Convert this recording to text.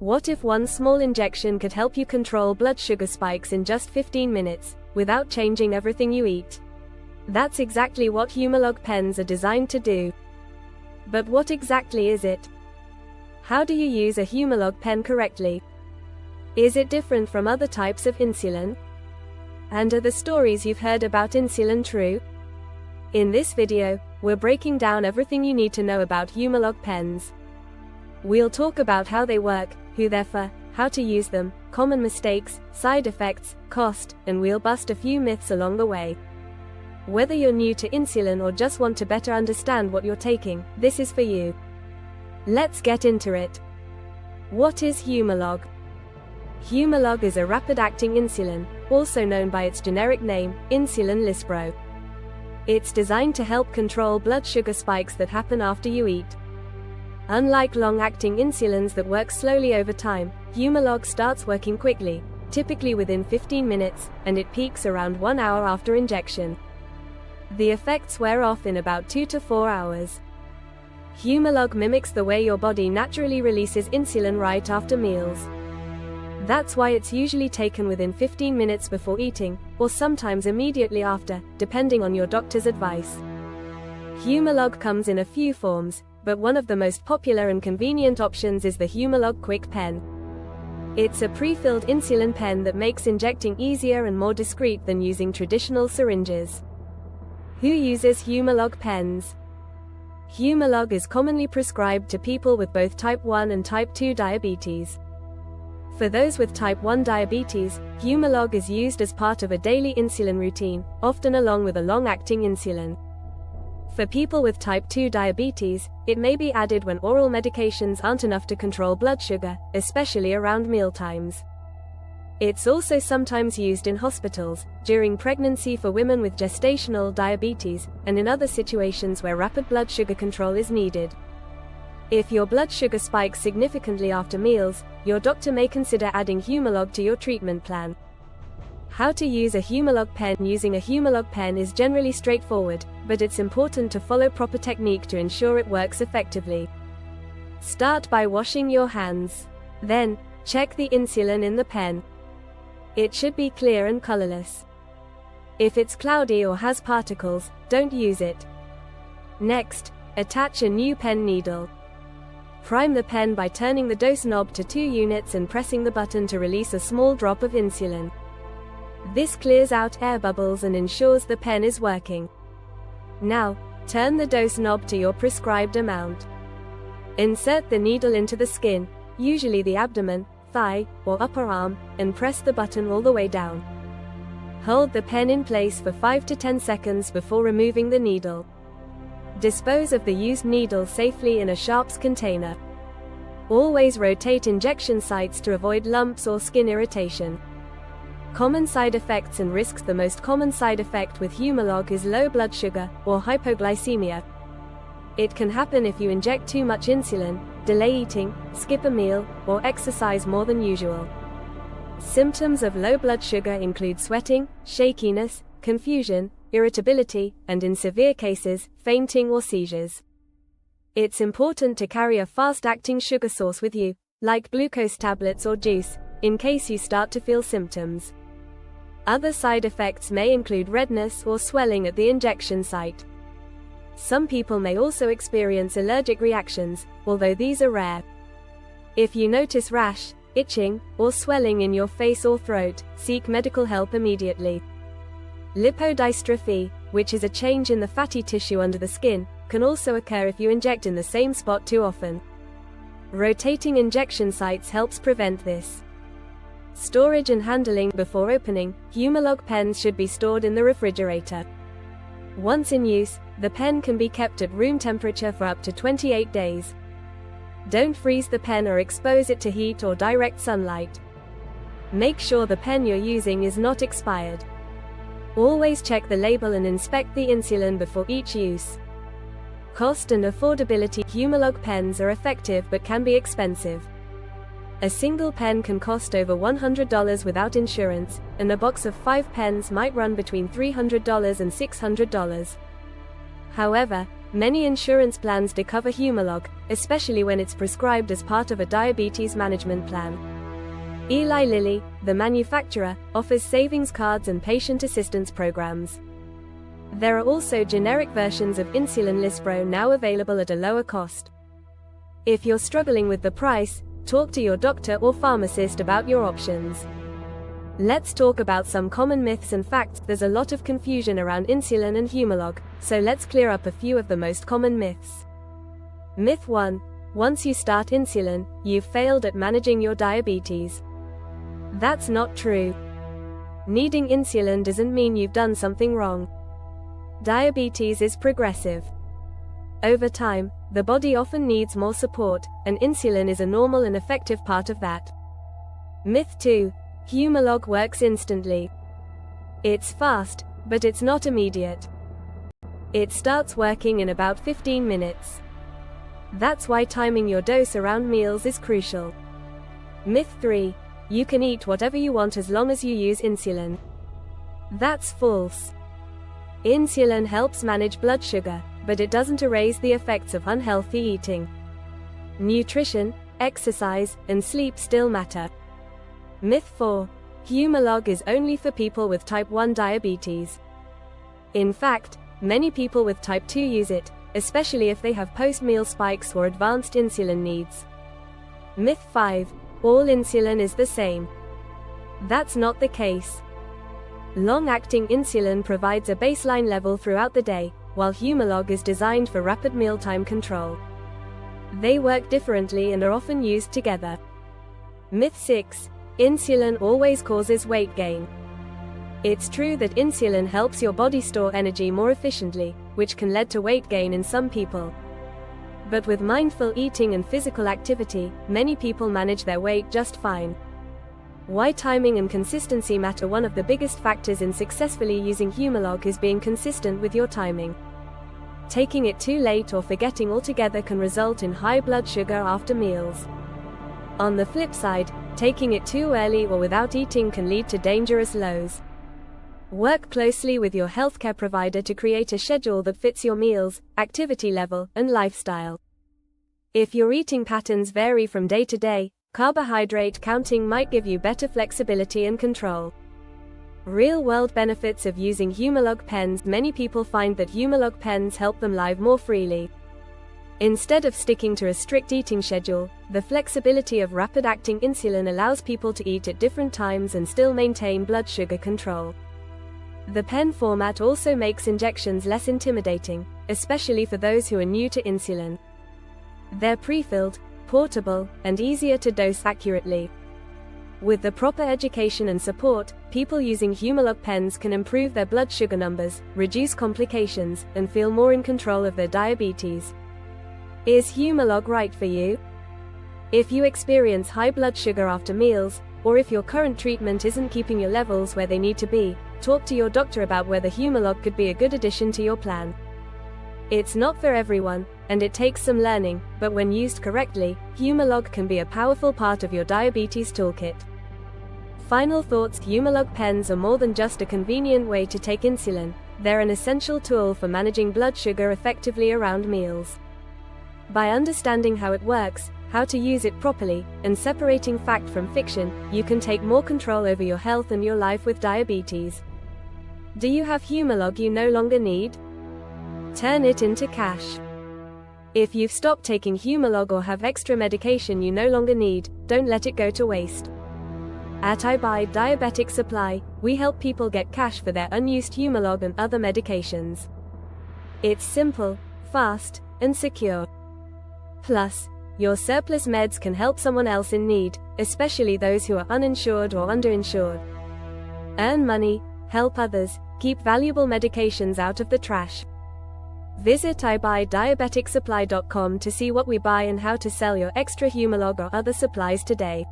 What if one small injection could help you control blood sugar spikes in just 15 minutes, without changing everything you eat? That's exactly what Humalog pens are designed to do. But what exactly is it? How do you use a Humalog pen correctly? Is it different from other types of insulin? And are the stories you've heard about insulin true? In this video, we're breaking down everything you need to know about Humalog pens. We'll talk about how they work, who they're for, how to use them, common mistakes, side effects, cost, and we'll bust a few myths along the way. Whether you're new to insulin or just want to better understand what you're taking, this is for you. Let's get into it. What is Humalog? Humalog is a rapid-acting insulin, also known by its generic name, Insulin Lispro. It's designed to help control blood sugar spikes that happen after you eat. Unlike long-acting insulins that work slowly over time, Humalog starts working quickly, typically within 15 minutes, and it peaks around 1 hour after injection. The effects wear off in about 2 to 4 hours. Humalog mimics the way your body naturally releases insulin right after meals. That's why it's usually taken within 15 minutes before eating, or sometimes immediately after, depending on your doctor's advice. Humalog comes in a few forms, but one of the most popular and convenient options is the Humalog Quick Pen. It's a pre-filled insulin pen that makes injecting easier and more discreet than using traditional syringes. Who uses Humalog pens? Humalog is commonly prescribed to people with both type 1 and type 2 diabetes. For those with type 1 diabetes, Humalog is used as part of a daily insulin routine, often along with a long-acting insulin. For people with type 2 diabetes, it may be added when oral medications aren't enough to control blood sugar, especially around mealtimes. It's also sometimes used in hospitals, during pregnancy for women with gestational diabetes, and in other situations where rapid blood sugar control is needed. If your blood sugar spikes significantly after meals, your doctor may consider adding Humalog to your treatment plan. How to use a Humalog pen? Using a Humalog pen is generally straightforward, but it's important to follow proper technique to ensure it works effectively. Start by washing your hands. Then, check the insulin in the pen. It should be clear and colorless. If it's cloudy or has particles, don't use it. Next, attach a new pen needle. Prime the pen by turning the dose knob to 2 units and pressing the button to release a small drop of insulin. This clears out air bubbles and ensures the pen is working. Now, turn the dose knob to your prescribed amount. Insert the needle into the skin, usually the abdomen, thigh, or upper arm, and press the button all the way down. Hold the pen in place for 5 to 10 seconds before removing the needle. Dispose of the used needle safely in a sharps container. Always rotate injection sites to avoid lumps or skin irritation. Common side effects and risks. The most common side effect with Humalog is low blood sugar, or hypoglycemia. It can happen if you inject too much insulin, delay eating, skip a meal, or exercise more than usual. Symptoms of low blood sugar include sweating, shakiness, confusion, irritability, and in severe cases, fainting or seizures. It's important to carry a fast-acting sugar source with you, like glucose tablets or juice, in case you start to feel symptoms. Other side effects may include redness or swelling at the injection site. Some people may also experience allergic reactions, although these are rare. If you notice rash, itching, or swelling in your face or throat, seek medical help immediately. Lipodystrophy, which is a change in the fatty tissue under the skin, can also occur if you inject in the same spot too often. Rotating injection sites helps prevent this. Storage and handling. Before opening, Humalog pens should be stored in the refrigerator. Once in use, the pen can be kept at room temperature for up to 28 days. Don't freeze the pen or expose it to heat or direct sunlight. Make sure the pen you're using is not expired. Always check the label and inspect the insulin before each use. Cost and affordability. Humalog pens are effective but can be expensive. A single pen can cost over $100 without insurance, and a box of 5 pens might run between $300 and $600. However, Many insurance plans do cover Humalog, especially when it's prescribed as part of a diabetes management plan. Eli Lilly, the manufacturer, offers savings cards and patient assistance programs. There are also generic versions of insulin Lispro now available at a lower cost. If you're struggling with the price, talk to your doctor or pharmacist about your options. Let's talk about some common myths and facts. There's a lot of confusion around insulin and Humalog, so let's clear up a few of the most common myths. Myth 1. Once you start insulin, you've failed at managing your diabetes. That's not true. Needing insulin doesn't mean you've done something wrong. Diabetes is progressive. Over time, the body often needs more support, and insulin is a normal and effective part of that. Myth 2. Humalog works instantly. It's fast, but it's not immediate. It starts working in about 15 minutes. That's why timing your dose around meals is crucial. Myth 3. You can eat whatever you want as long as you use insulin. That's false. Insulin helps manage blood sugar, but it doesn't erase the effects of unhealthy eating. Nutrition, exercise, and sleep still matter. Myth 4. Humalog is only for people with type 1 diabetes. In fact, many people with type 2 use it, especially if they have post-meal spikes or advanced insulin needs. Myth 5. All insulin is the same. That's not the case. Long-acting insulin provides a baseline level throughout the day, while Humalog is designed for rapid mealtime control. They work differently and are often used together. Myth 6. Insulin always causes weight gain. It's true that insulin helps your body store energy more efficiently, which can lead to weight gain in some people. But with mindful eating and physical activity, many people manage their weight just fine. Why timing and consistency matter. One of the biggest factors in successfully using Humalog is being consistent with your timing. Taking it too late or forgetting altogether can result in high blood sugar after meals. On the flip side, taking it too early or without eating can lead to dangerous lows. Work closely with your healthcare provider to create a schedule that fits your meals, activity level, and lifestyle. If your eating patterns vary from day to day, carbohydrate counting might give you better flexibility and control. Real-world benefits of using Humalog pens. Many people find that Humalog pens help them live more freely. Instead of sticking to a strict eating schedule, the flexibility of rapid-acting insulin allows people to eat at different times and still maintain blood sugar control. The pen format also makes injections less intimidating, especially for those who are new to insulin. They're pre-filled, portable, and easier to dose accurately. With the proper education and support, people using Humalog pens can improve their blood sugar numbers, reduce complications, and feel more in control of their diabetes. Is Humalog right for you? If you experience high blood sugar after meals, or if your current treatment isn't keeping your levels where they need to be, talk to your doctor about whether Humalog could be a good addition to your plan. It's not for everyone, and it takes some learning, but when used correctly, Humalog can be a powerful part of your diabetes toolkit. Final thoughts. Humalog pens are more than just a convenient way to take insulin. They're an essential tool for managing blood sugar effectively around meals. By understanding how it works, how to use it properly, and separating fact from fiction, you can take more control over your health and your life with diabetes. Do you have Humalog you no longer need? Turn it into cash. If you've stopped taking Humalog or have extra medication you no longer need, don't let it go to waste. At I Buy Diabetic Supply, we help people get cash for their unused Humalog and other medications. It's simple, fast, and secure. Plus, your surplus meds can help someone else in need, especially those who are uninsured or underinsured. Earn money, help others, keep valuable medications out of the trash. Visit ibuydiabeticsupply.com to see what we buy and how to sell your extra Humalog or other supplies today.